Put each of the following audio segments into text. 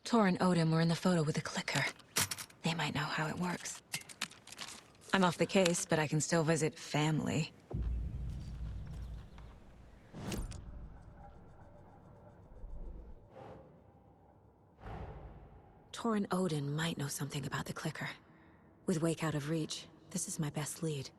Tor and Odin were in the photo with a clicker. They might know how it works. I'm off the case, but I can still visit family. Tor and Odin might know something about the clicker. With Wake out of reach, this is my best lead.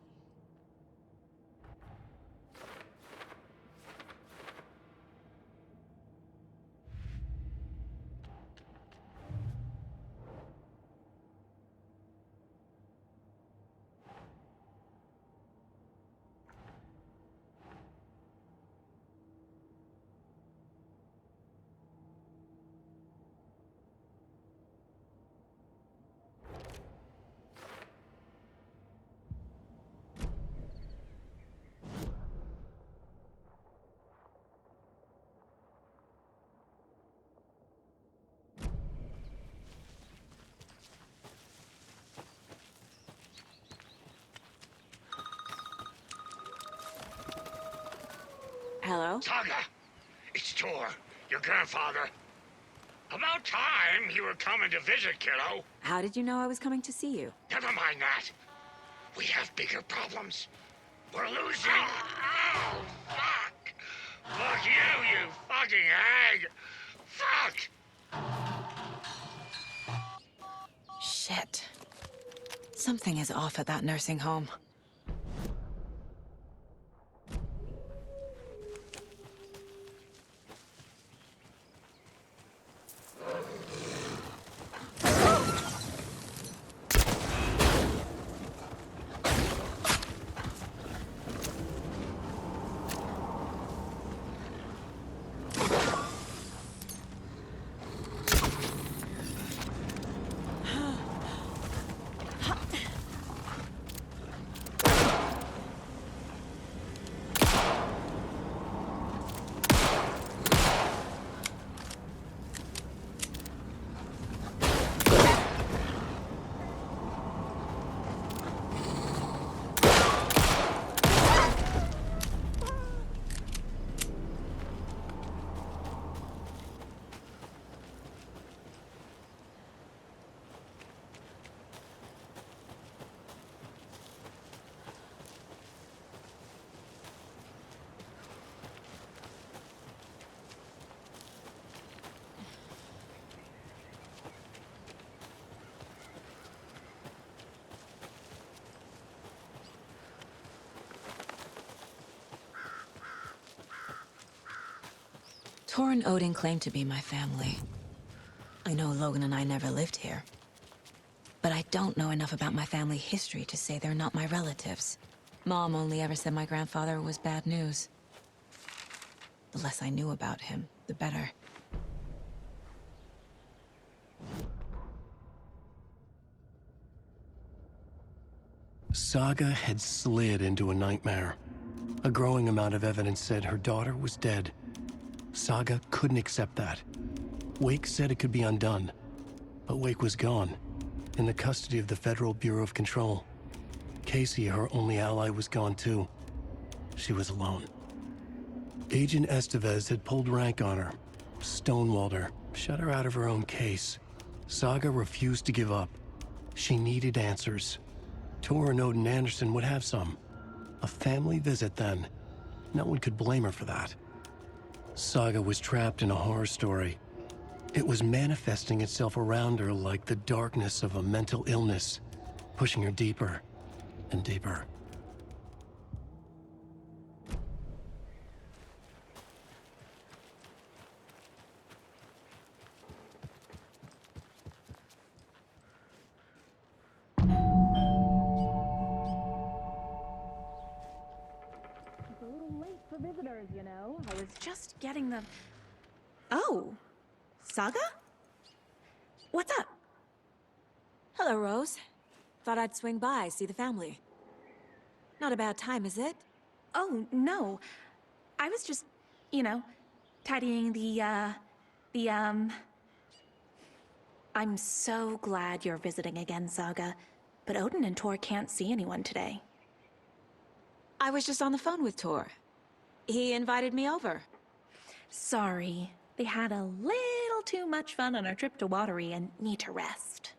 Hello? Saga! It's Tor, your grandfather. About time you were coming to visit, kiddo. How did you know I was coming to see you? Never mind that. We have bigger problems. We're losing... Oh, fuck! Fuck you fucking hag! Fuck! Shit. Something is off at that nursing home. Tor and Odin claim to be my family. I know Logan and I never lived here. But I don't know enough about my family history to say they're not my relatives. Mom only ever said my grandfather was bad news. The less I knew about him, the better. Saga had slid into a nightmare. A growing amount of evidence said her daughter was dead. Saga couldn't accept that. Wake said it could be undone. But Wake was gone, in the custody of the Federal Bureau of Control. Casey, her only ally, was gone too. She was alone. Agent Estevez had pulled rank on her, stonewalled her, shut her out of her own case. Saga refused to give up. She needed answers. Tor and Odin Anderson would have some. A family visit then. No one could blame her for that. Saga was trapped in a horror story. It was manifesting itself around her like the darkness of a mental illness, pushing her deeper and deeper. Visitors, you know. I was just getting the... Oh, Saga? What's up? Hello, Rose. Thought I'd swing by, see the family. Not a bad time, is it? Oh, no. I was just, you know, tidying I'm so glad you're visiting again, Saga. But Odin and Tor can't see anyone today. I was just on the phone with Tor. He invited me over. Sorry. They had a little little too much fun on our trip to Watery and need to rest.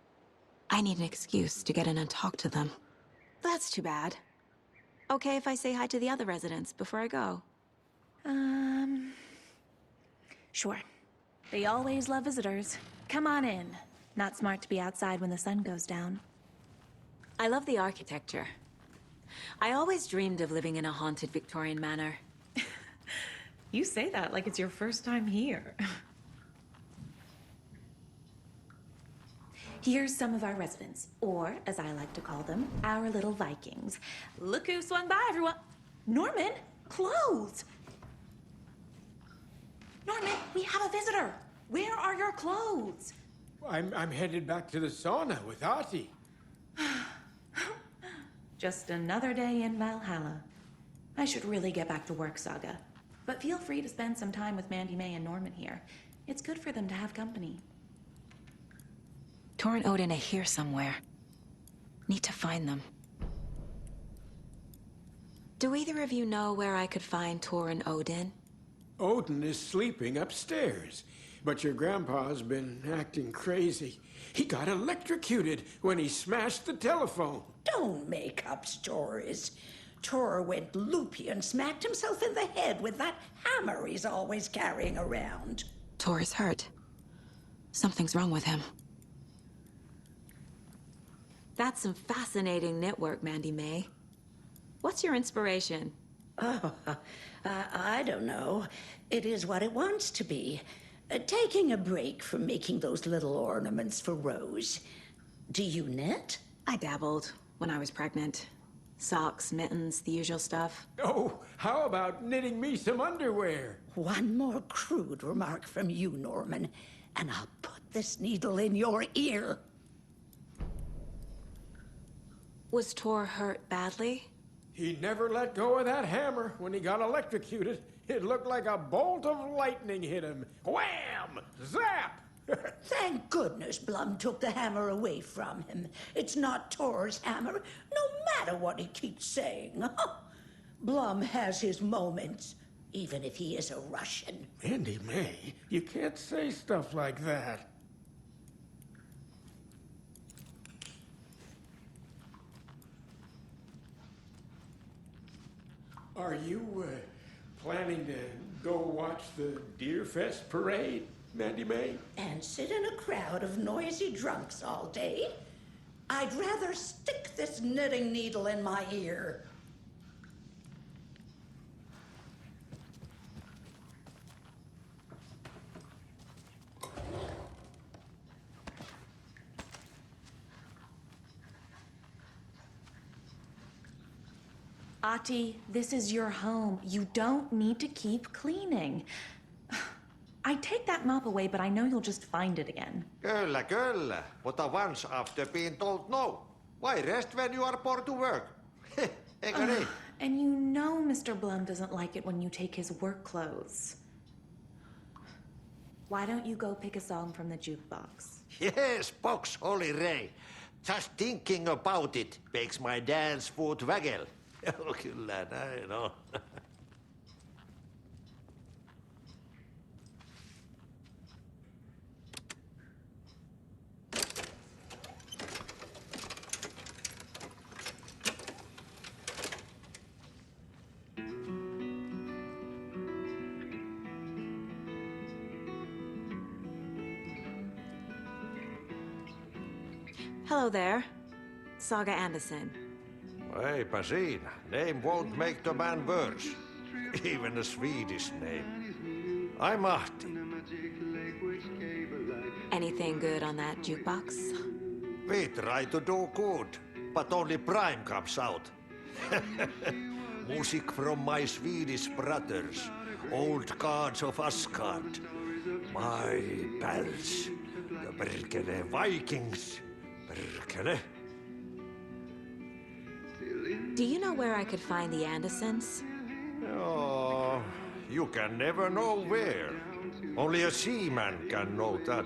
I need an excuse to get in and talk to them. That's too bad. Okay if I say hi to the other residents before I go? Sure. They always love visitors. Come on in. Not smart to be outside when the sun goes down. I love the architecture. I always dreamed of living in a haunted Victorian manor. You say that like it's your first time here. Here's some of our residents, or as I like to call them, our little Vikings. Look who swung by, everyone. Norman, clothes. Norman, we have a visitor. Where are your clothes? I'm headed back to the sauna with Artie. Just another day in Valhalla. I should really get back to work, Saga. But feel free to spend some time with Mandy May and Norman here. It's good for them to have company. Tor and Odin are here somewhere. Need to find them. Do either of you know where I could find Tor and Odin? Odin is sleeping upstairs, but your grandpa's been acting crazy. He got electrocuted when he smashed the telephone. Don't make up stories. Tor went loopy and smacked himself in the head with that hammer he's always carrying around. Tor is hurt. Something's wrong with him. That's some fascinating knitwork, Mandy May. What's your inspiration? Oh, I don't know. It is what it wants to be. Taking a break from making those little ornaments for Rose. Do you knit? I dabbled when I was pregnant. Socks, mittens, the usual stuff. Oh, how about knitting me some underwear? One more crude remark from you, Norman, and I'll put this needle in your ear. Was Tor hurt badly? He never let go of that hammer when he got electrocuted. It looked like a bolt of lightning hit him. Wham! Zap! Thank goodness Blum took the hammer away from him. It's not Tor's hammer, no matter what he keeps saying. Blum has his moments, even if he is a Russian. Mandy May, you can't say stuff like that. Are you planning to go watch the Deer Fest parade, Mandy May? And sit in a crowd of noisy drunks all day? I'd rather stick this knitting needle in my ear. Ati, this is your home. You don't need to keep cleaning. I take that mop away, but I know you'll just find it again. Kyllä, kyllä. Mutta once after being told no. Why rest when you are born to work? Eikö niin? And you know Mr. Blum doesn't like it when you take his work clothes. Why don't you go pick a song from the jukebox? Yes, box Holy Ray. Just thinking about it makes my dance foot waggle. Kyllä näin on. Hello there. Saga Anderson. Eipä siinä. Name won't make the man worse. Even a Swedish name. I'm Ahti. Anything good on that jukebox? We try to do good, but only Prime comes out. Music from my Swedish brothers, old gods of Asgard. My pals, the perkele Vikings. Perkele. Do you know where I could find the Andersons? Oh, you can never know where. Only a seaman can know that.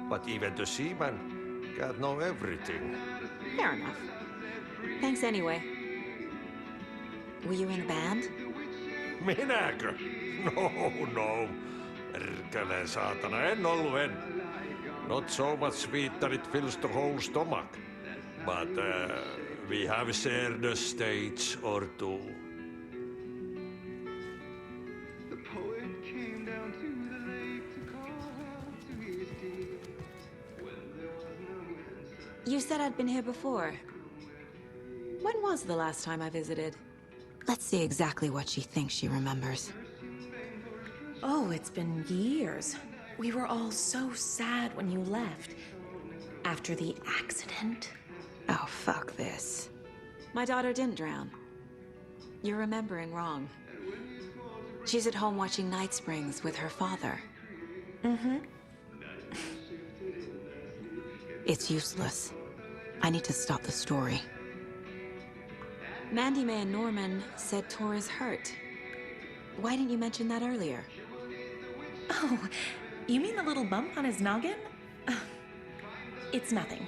But even the seaman can't know everything. Fair enough. Thanks anyway. Were you in the band? Minäkö? No, no. Perkele saatana, en ollut en. Not so much sweet that it fills the whole stomach. But we have shared a stage or two. The poet came down to the lake to call out to his dear. When there was no answer. You said I'd been here before. When was the last time I visited? Let's see exactly what she thinks she remembers. Oh, it's been years. We were all so sad when you left. After the accident. Oh, fuck this. My daughter didn't drown. You're remembering wrong. She's at home watching Night Springs with her father. Mm-hmm. It's useless. I need to stop the story. Mandy May and Norman said Tor is hurt. Why didn't you mention that earlier? Oh, you mean the little bump on his noggin? It's nothing.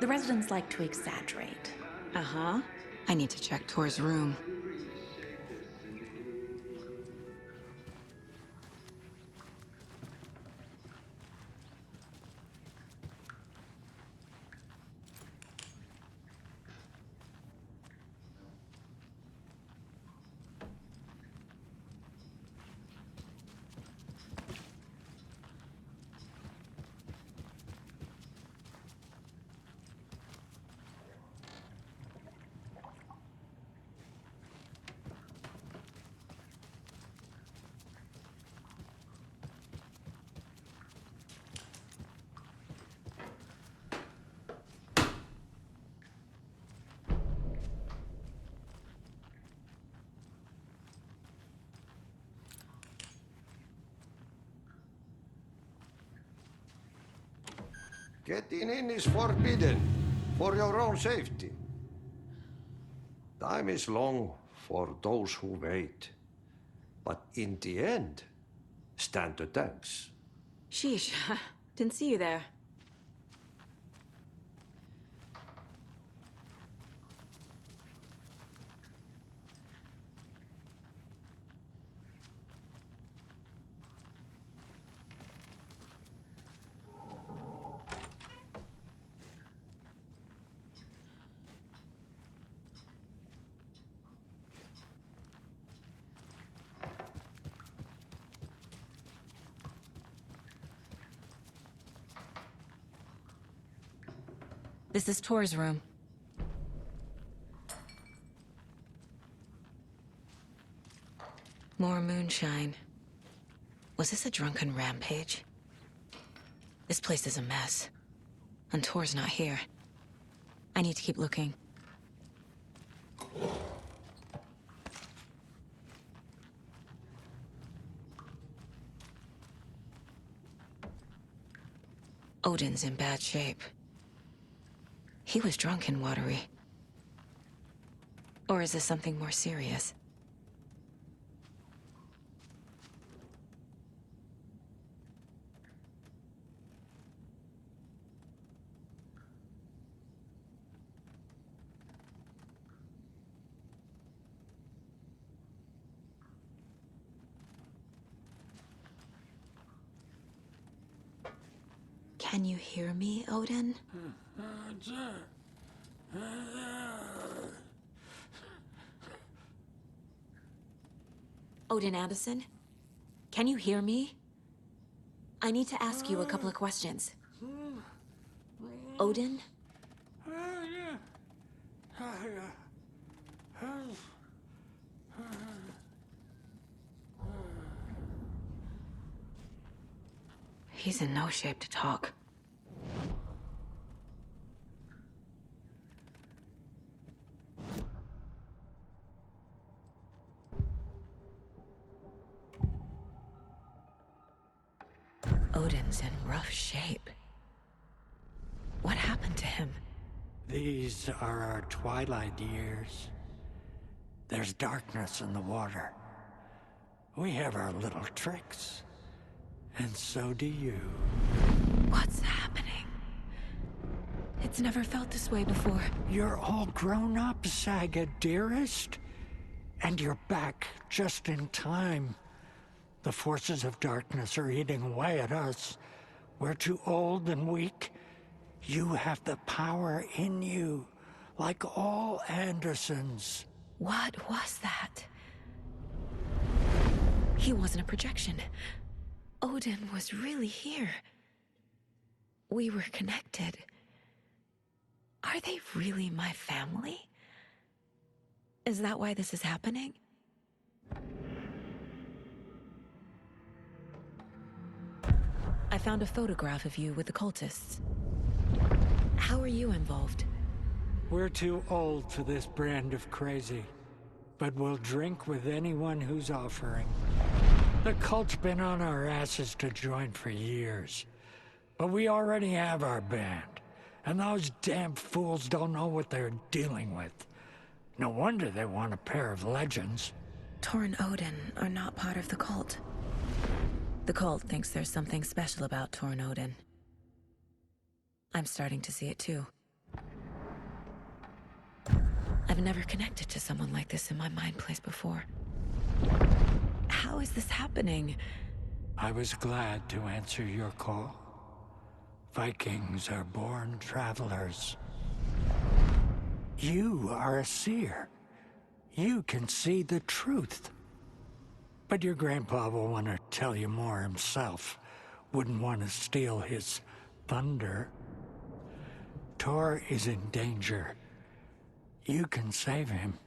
The residents like to exaggerate. Uh-huh. I need to check Tor's room. Getting in is forbidden, for your own safety. Time is long for those who wait. But in the end, stand the thanks. Sheesh. Didn't see you there. This is Tor's room. More moonshine. Was this a drunken rampage? This place is a mess. And Tor's not here. I need to keep looking. Odin's in bad shape. He was drunk and watery. Or is this something more serious? Can you hear me, Odin? Odin Anderson? Can you hear me? I need to ask you a couple of questions. Odin? He's in no shape to talk. Odin's in rough shape. What happened to him? These are our twilight years. There's darkness in the water. We have our little tricks. And so do you. What's happening? It's never felt this way before. You're all grown up, Saga, dearest. And you're back just in time. The forces of darkness are eating away at us. We're too old and weak. You have the power in you, like all Andersons. What was that? He wasn't a projection. Odin was really here. We were connected. Are they really my family? Is that why this is happening? I found a photograph of you with the cultists. How are you involved? We're too old for this brand of crazy, but we'll drink with anyone who's offering. The cult's been on our asses to join for years, but we already have our band, and those damn fools don't know what they're dealing with. No wonder they want a pair of legends. Tor and Odin are not part of the cult. The cult thinks there's something special about Tor and Odin. I'm starting to see it too. I've never connected to someone like this in my mind place before. How is this happening? I was glad to answer your call. Vikings are born travelers. You are a seer. You can see the truth. But your grandpa will want to tell you more himself. Wouldn't want to steal his thunder. Tor is in danger. You can save him.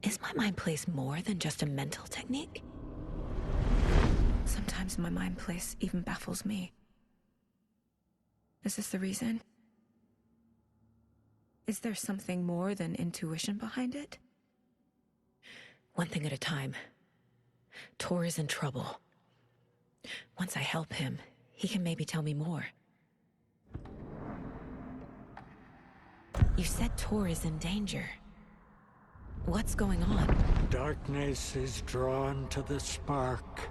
Is my mind place more than just a mental technique? Sometimes my mind place even baffles me. Is this the reason? Is there something more than intuition behind it? One thing at a time. Tor is in trouble. Once I help him, he can maybe tell me more. You said Tor is in danger. What's going on? Darkness is drawn to the spark.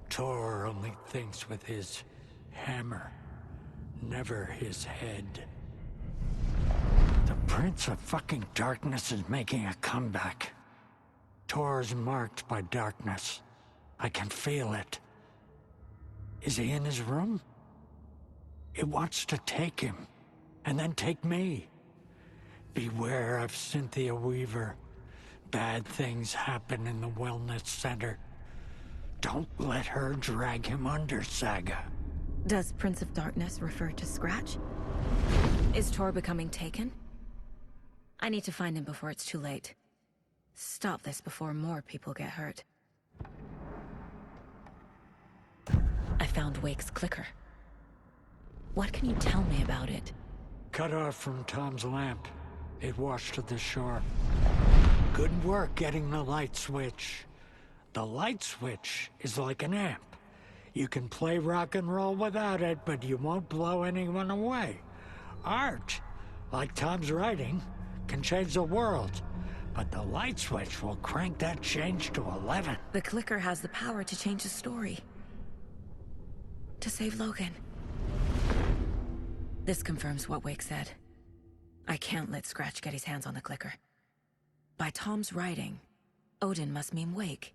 Tor only thinks with his hammer, never his head. The Prince of fucking Darkness is making a comeback. Tor's marked by darkness. I can feel it. Is he in his room? It wants to take him, and then take me. Beware of Cynthia Weaver. Bad things happen in the wellness center. Don't let her drag him under, Saga. Does Prince of Darkness refer to Scratch? Is Tor becoming taken? I need to find him before it's too late. Stop this before more people get hurt. I found Wake's clicker. What can you tell me about it? Cut off from Tom's lamp. It washed to the shore. Good work getting the light switch. The light switch is like an amp. You can play rock and roll without it, but you won't blow anyone away. Art, like Tom's writing, can change the world, but the light switch will crank that change to 11. The clicker has the power to change the story. To save Logan. This confirms what Wake said. I can't let Scratch get his hands on the clicker. By Tom's writing, Odin must mean Wake.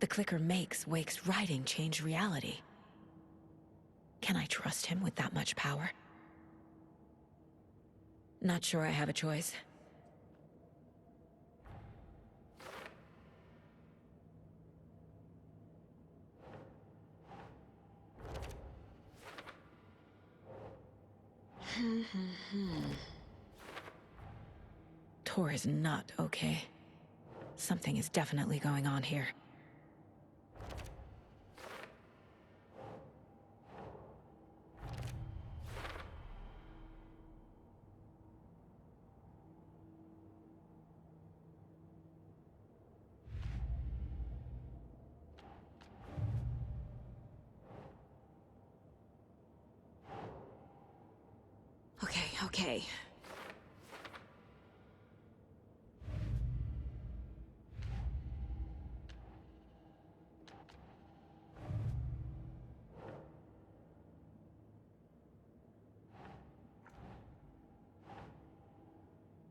The clicker makes Wake's writing change reality. Can I trust him with that much power? Not sure I have a choice. Tor is not okay. Something is definitely going on here. Okay.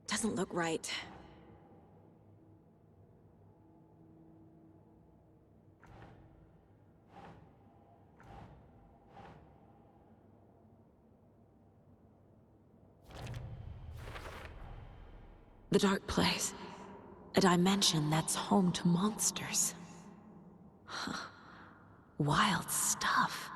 Doesn't look right. The dark place. A dimension that's home to monsters. Huh. Wild stuff.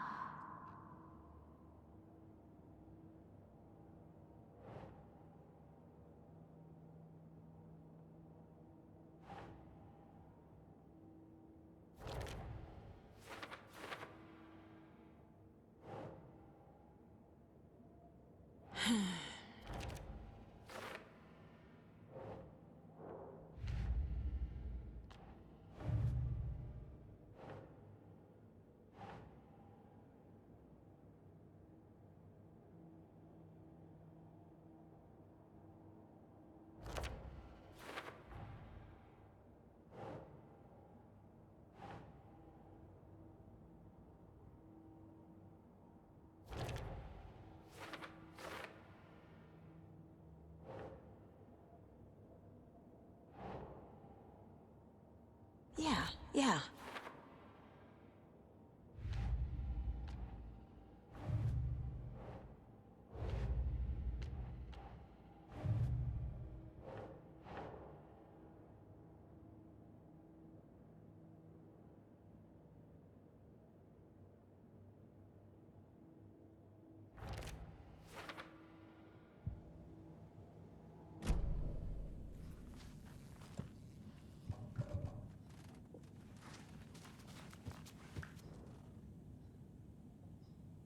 Yeah.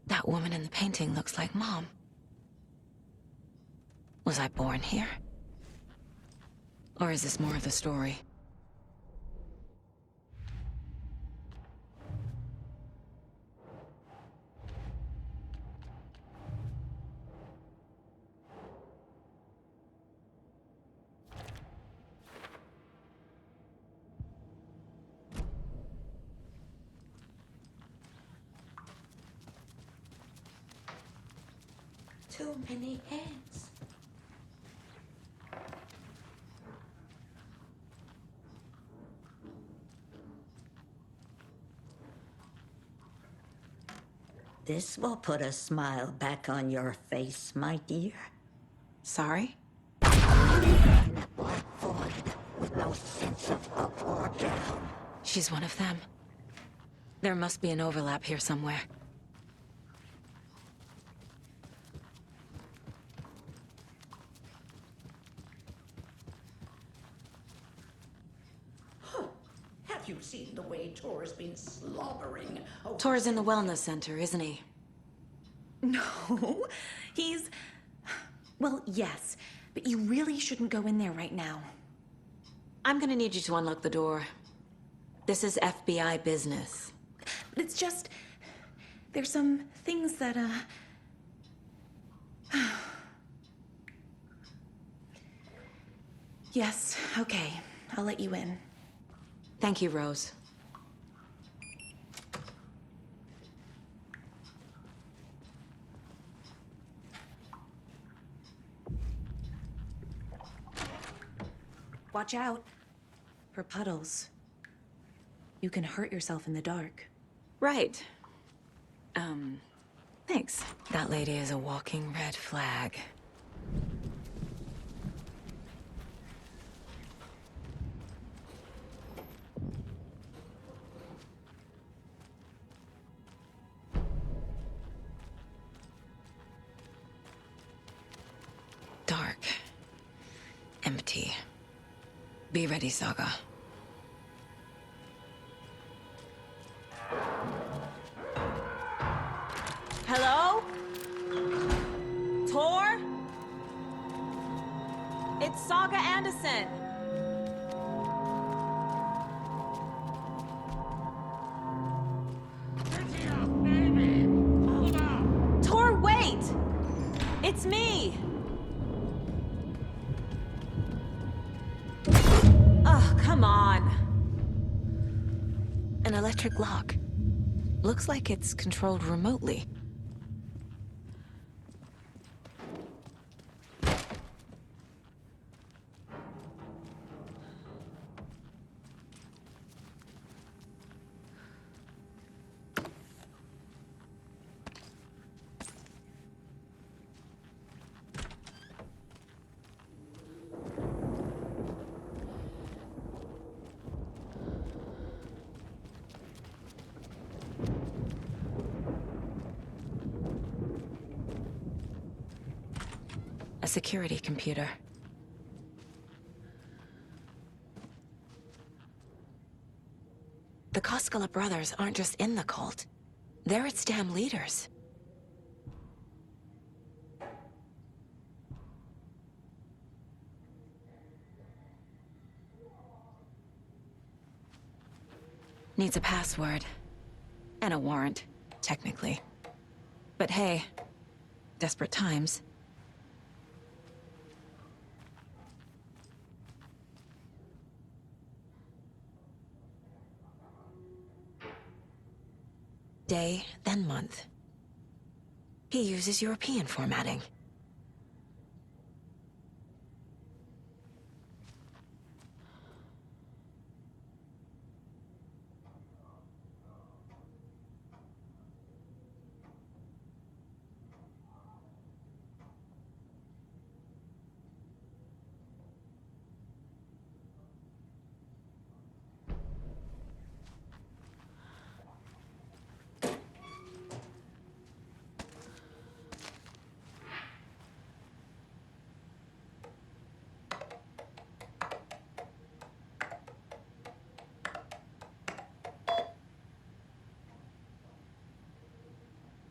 That woman in the painting looks like Mom. Was I born here? Or is this more of the story? Too many hands. This will put a smile back on your face, my dear. Sorry? In a black void with no sense of up or down. She's one of them. There must be an overlap here somewhere. Have you seen the way Tor's been slobbering? Oh, Tor's in the wellness center, isn't he? No, he's... Well, yes, but you really shouldn't go in there right now. I'm gonna need you to unlock the door. This is FBI business. It's just... There's some things that, Yes, okay. I'll let you in. Thank you, Rose. Watch out for puddles. You can hurt yourself in the dark. Right. Thanks. That lady is a walking red flag. Dark. Empty. Be ready, Saga. Hello? Tor? It's Saga Anderson. Tor, wait! It's me! electric lock. Looks like it's controlled remotely. A security computer. The Koskela brothers aren't just in the cult. They're its damn leaders. Needs a password. And a warrant, technically. But hey, desperate times. Day, then month. He uses European formatting.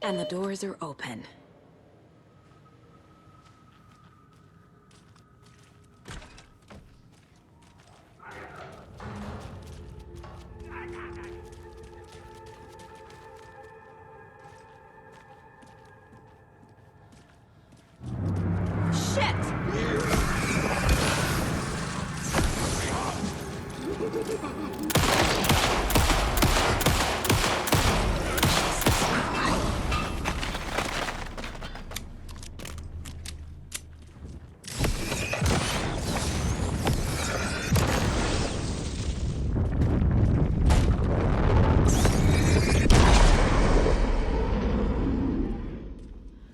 And the doors are open.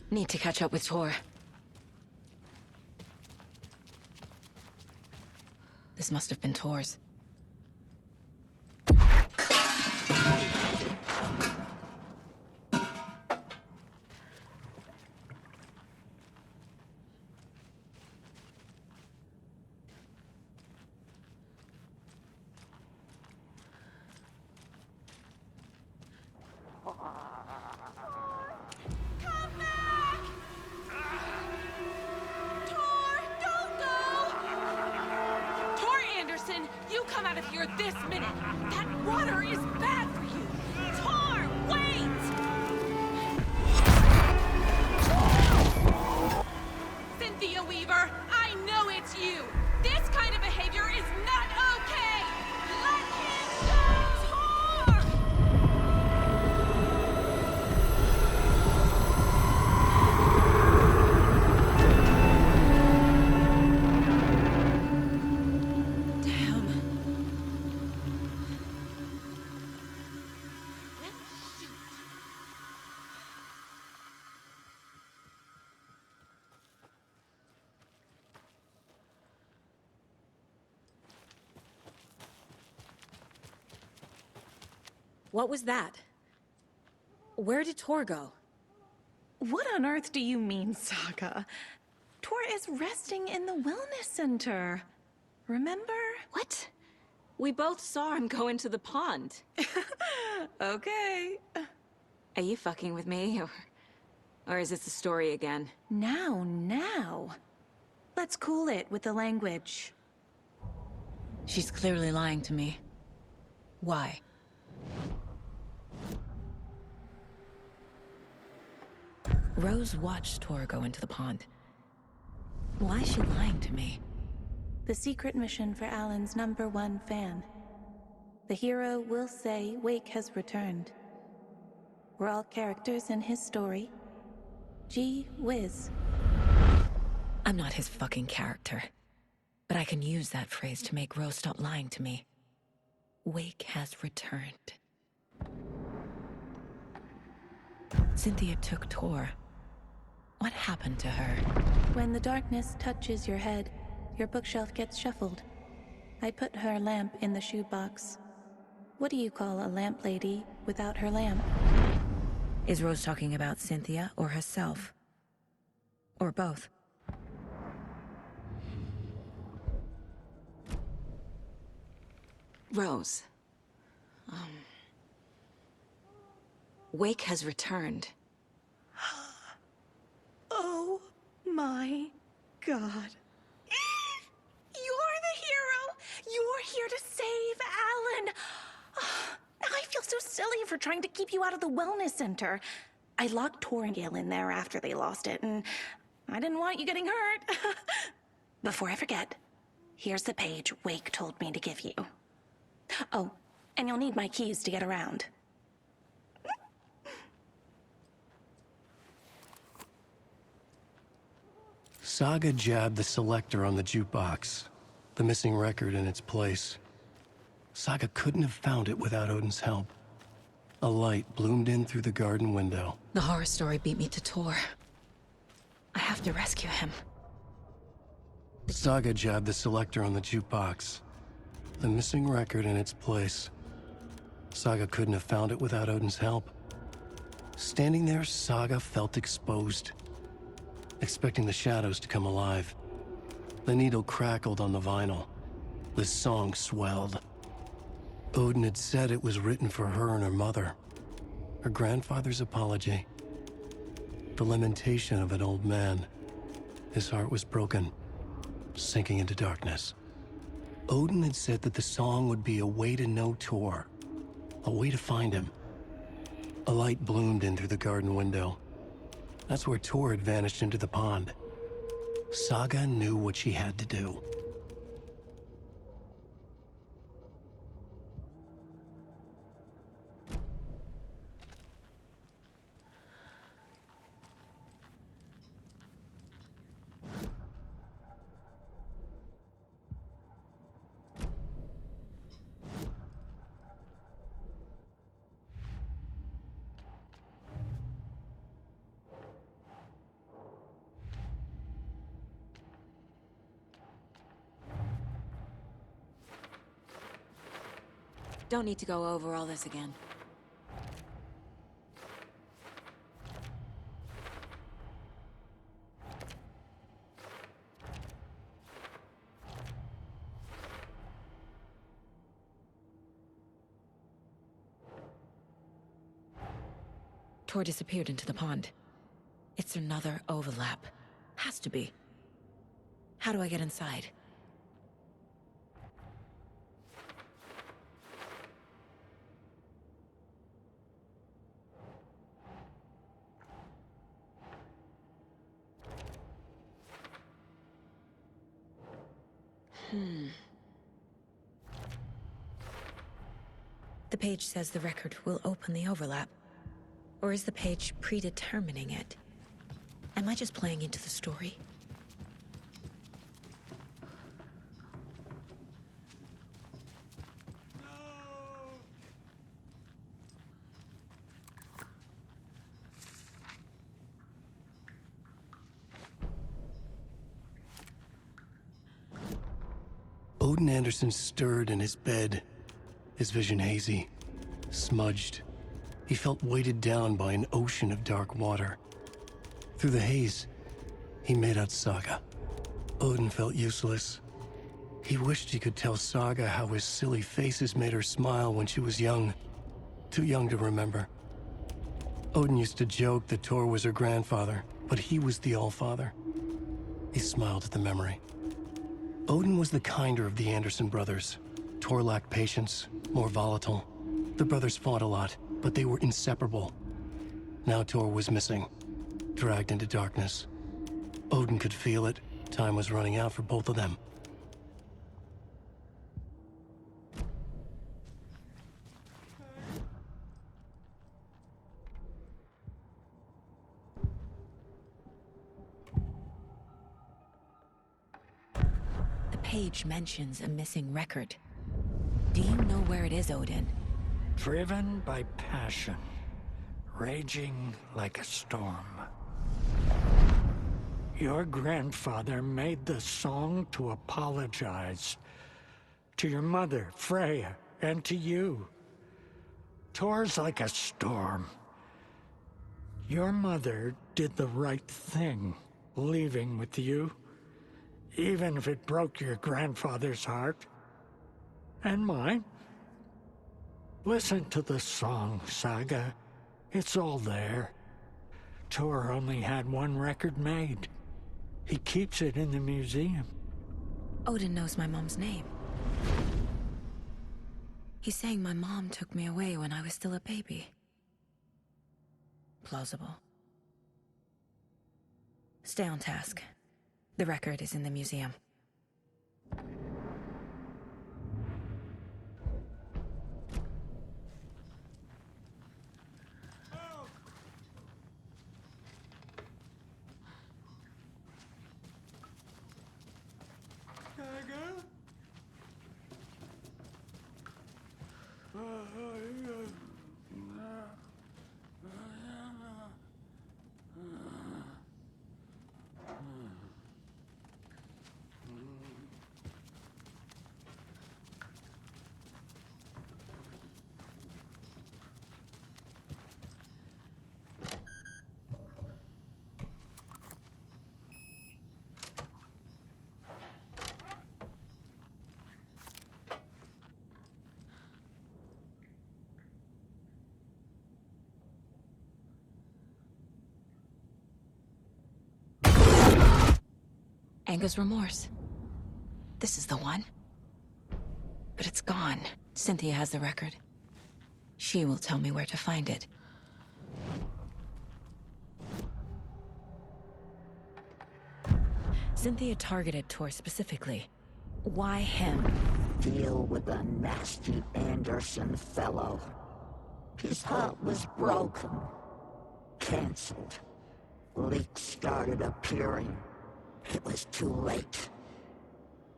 Need to catch up with Tor. This must have been Tor's. You come out of here this minute! That water is bad for you! Tor, wait! Cynthia Weaver, I know it's you! This kind of behavior is not okay! Let him go! Tor! What was that? Where did Tor go? What on earth do you mean, Saga? Tor is resting in the wellness center. Remember? What? We both saw him go into the pond. Okay. Are you fucking with me, or is this the story again? Now. Let's cool it with the language. She's clearly lying to me. Why? Rose watched Tor go into the pond. Why is she lying to me? The secret mission for Alan's #1 fan. the hero will say Wake has returned. We're all characters in his story. Gee whiz. I'm not his fucking character. But I can use that phrase to make Rose stop lying to me. Wake has returned. Cynthia took Tor. What happened to her? When the darkness touches your head, your bookshelf gets shuffled. I put her lamp in the shoebox. What do you call a lamp lady without her lamp? Is Rose talking about Cynthia or herself? Or both? Rose. Wake has returned. Oh my God. You're the hero! You're here to save Alan! I feel so silly for trying to keep you out of the wellness center. I locked Tor and Gale in there after they lost it, and I didn't want you getting hurt. Before I forget, here's the page Wake told me to give you. Oh, and you'll need my keys to get around. Saga jabbed the selector on the jukebox, the missing record in its place. Saga couldn't have found it without Odin's help. A light bloomed in through the garden window. The horror story beat me to Tor. I have to rescue him. Saga jabbed the selector on the jukebox, the missing record in its place. Saga couldn't have found it without Odin's help. Standing there, Saga felt exposed, expecting the shadows to come alive. The needle crackled on the vinyl. The song swelled. Odin had said it was written for her and her mother. Her grandfather's apology. The lamentation of an old man. His heart was broken, sinking into darkness. Odin had said that the song would be a way to know Tor, a way to find him. A light bloomed in through the garden window. That's where Tor had vanished into the pond. Saga knew what she had to do. Don't need to go over all this again. Tor disappeared into the pond. It's another overlap. Has to be. How do I get inside? The page says the record will open the overlap. Or is the page predetermining it? Am I just playing into the story? Odin Anderson stirred in his bed, his vision hazy, smudged. He felt weighted down by an ocean of dark water. Through the haze, he made out Saga. Odin felt useless. He wished he could tell Saga how his silly faces made her smile when she was young. Too young to remember. Odin used to joke that Tor was her grandfather, but he was the Allfather. He smiled at the memory. Odin was the kinder of the Anderson brothers. Tor lacked patience, more volatile. The brothers fought a lot, but they were inseparable. Now Tor was missing, dragged into darkness. Odin could feel it. Time was running out for both of them. page mentions a missing record. Do you know where it is, Odin? Driven by passion, raging like a storm. Your grandfather made the song to apologize. To your mother, Freya, and to you. Tor's like a storm. Your mother did the right thing, leaving with you, even if it broke your grandfather's heart. And mine. Listen to the song, Saga. It's all there. Tor only had one record made. He keeps it in the museum. Odin knows my mom's name. He's saying my mom took me away when I was still a baby. Plausible. Stay on task. The record is in the museum. Anger's remorse. This is the one. But it's gone. Cynthia has the record. She will tell me where to find it. Cynthia targeted Tor specifically. Why him? Deal with the nasty Anderson fellow. His heart was broken. Cancelled. Leaks started appearing. It was too late.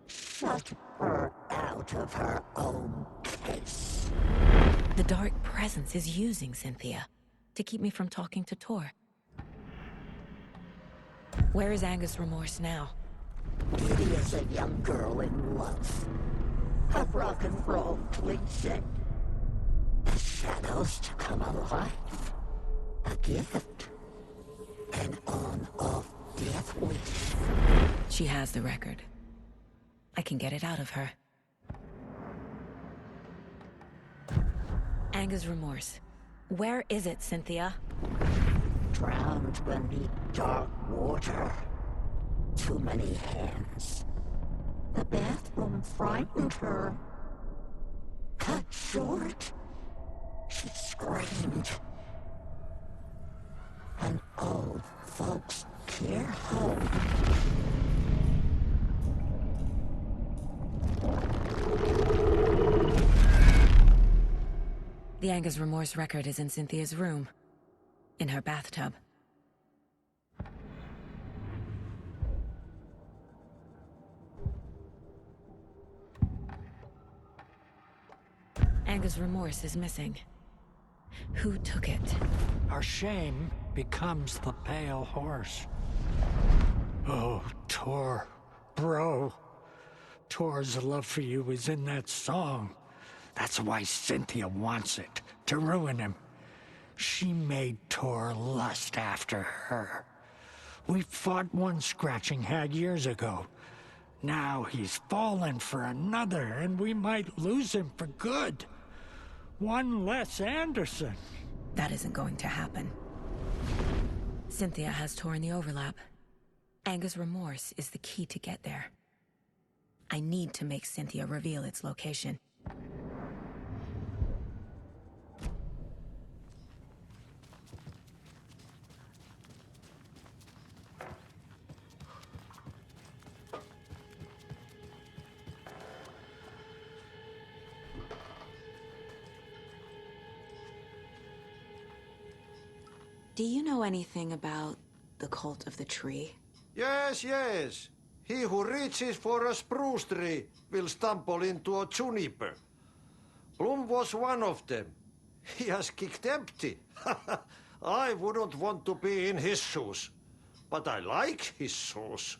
Shut her out of her own case. The dark presence is using Cynthia to keep me from talking to Tor. Where is Anger's remorse now? He is a young girl in love. A rock and roll cliche. The shadows to come alive. A gift. An on-off death wish. She has the record. I can get it out of her. Anger's remorse. Where is it, Cynthia? Drowned beneath dark water. Too many hands. The bathroom frightened her. Cut short. She screamed. An old folks' care home. The Anger's remorse record is in Cynthia's room. In her bathtub. Anger's remorse is missing. Who took it? Our shame becomes the pale horse. Oh, Tor. Bro. Tor's love for you is in that song. That's why Cynthia wants it, to ruin him. She made Tor lust after her. We fought one scratching hag years ago. Now he's fallen for another, and we might lose him for good. One less Anderson. That isn't going to happen. Cynthia has Tor in the overlap. Anger's remorse is the key to get there. I need to make Cynthia reveal its location. Do you know anything about the cult of the tree? Yes, yes. He who reaches for a spruce tree will stumble into a juniper. Bloom was one of them. He has kicked empty. I wouldn't want to be in his shoes, but I like his shoes.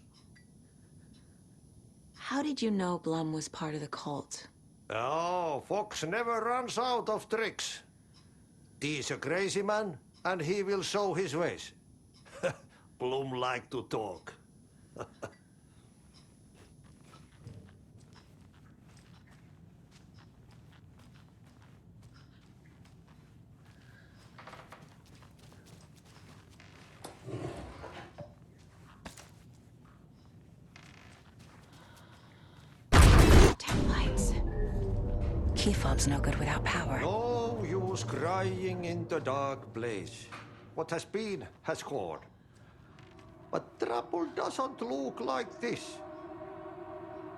How did you know Blum was part of the cult? Oh, Fox never runs out of tricks. He's a crazy man, and he will show his ways. Bloom like to talk. Taillights. Key fob's no good without power. No use crying in the dark place. What has been has gone. But trouble doesn't look like this.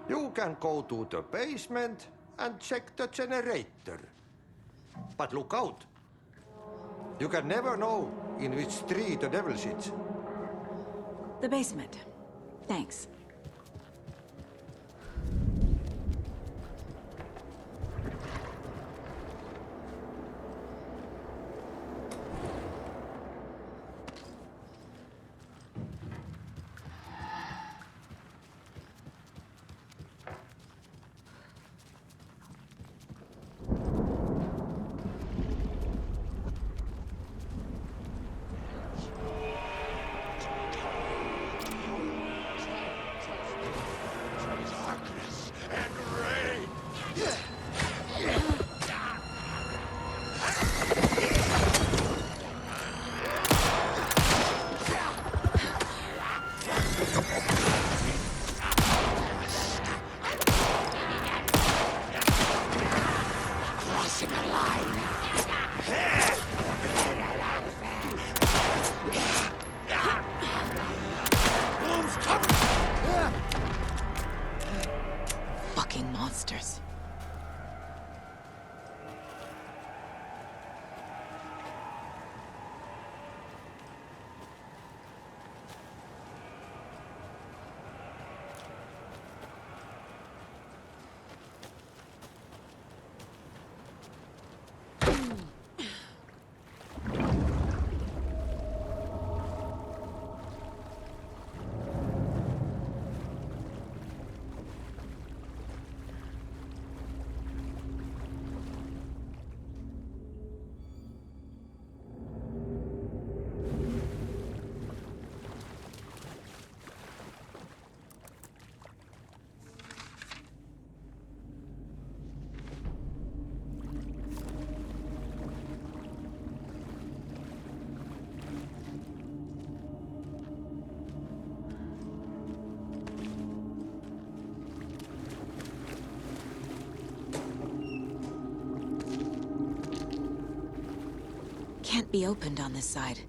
You can go to the basement and check the generator. But look out. You can never know in which tree the devil sits. The basement. Thanks. Fucking monsters. Can't be opened on this side.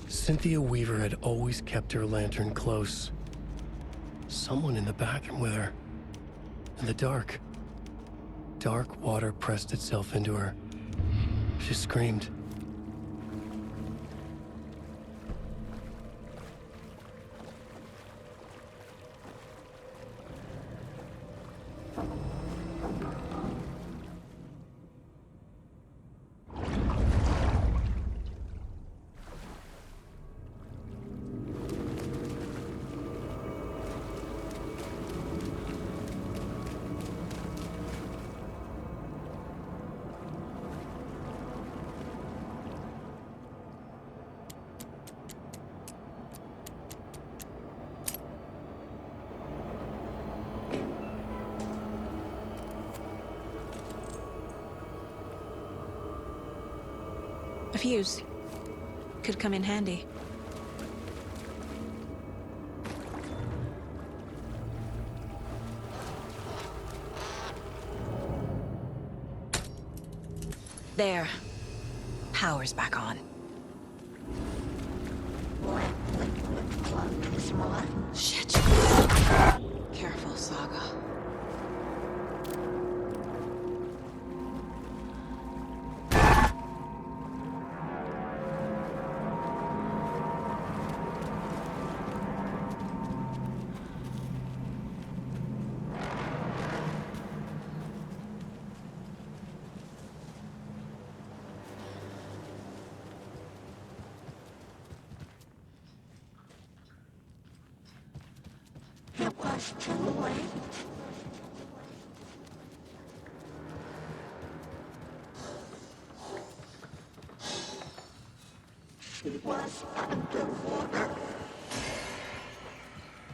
Cynthia Weaver had always kept her lantern close. Someone in the bathroom with her. In the dark. Dark water pressed itself into her. She screamed. A fuse. Could come in handy. There. Power's back on. Shit. Careful, Saga. It was too late. She was underwater.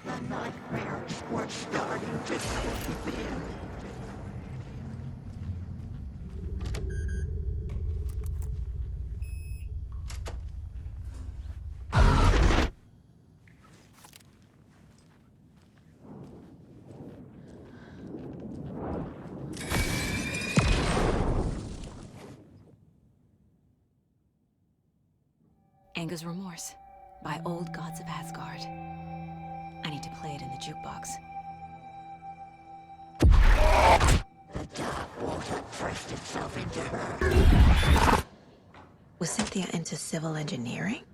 The nightmares were starting to creep in. Anga's Remorse by Old Gods of Asgard. I need to play it in the jukebox. The dark water pressed itself into her. Was Cynthia into civil engineering?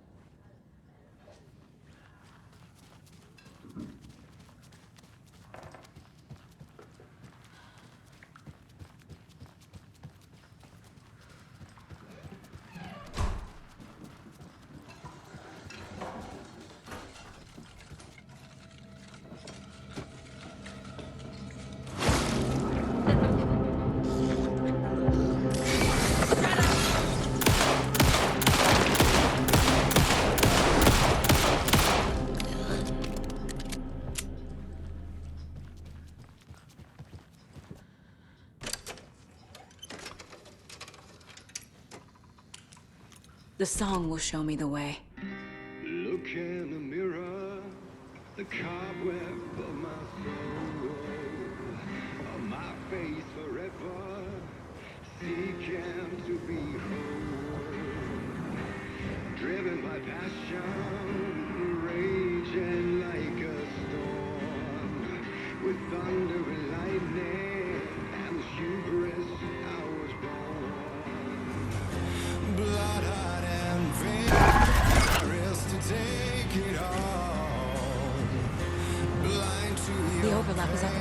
The song will show me the way. Look in the mirror, the cobweb of my soul, of my face forever, seeking to be whole. Driven by passion, raging like a storm, with thunder and lightning, and with hubris I was born. Blood-hot and vigorous to take it all. Blind to The overlap is up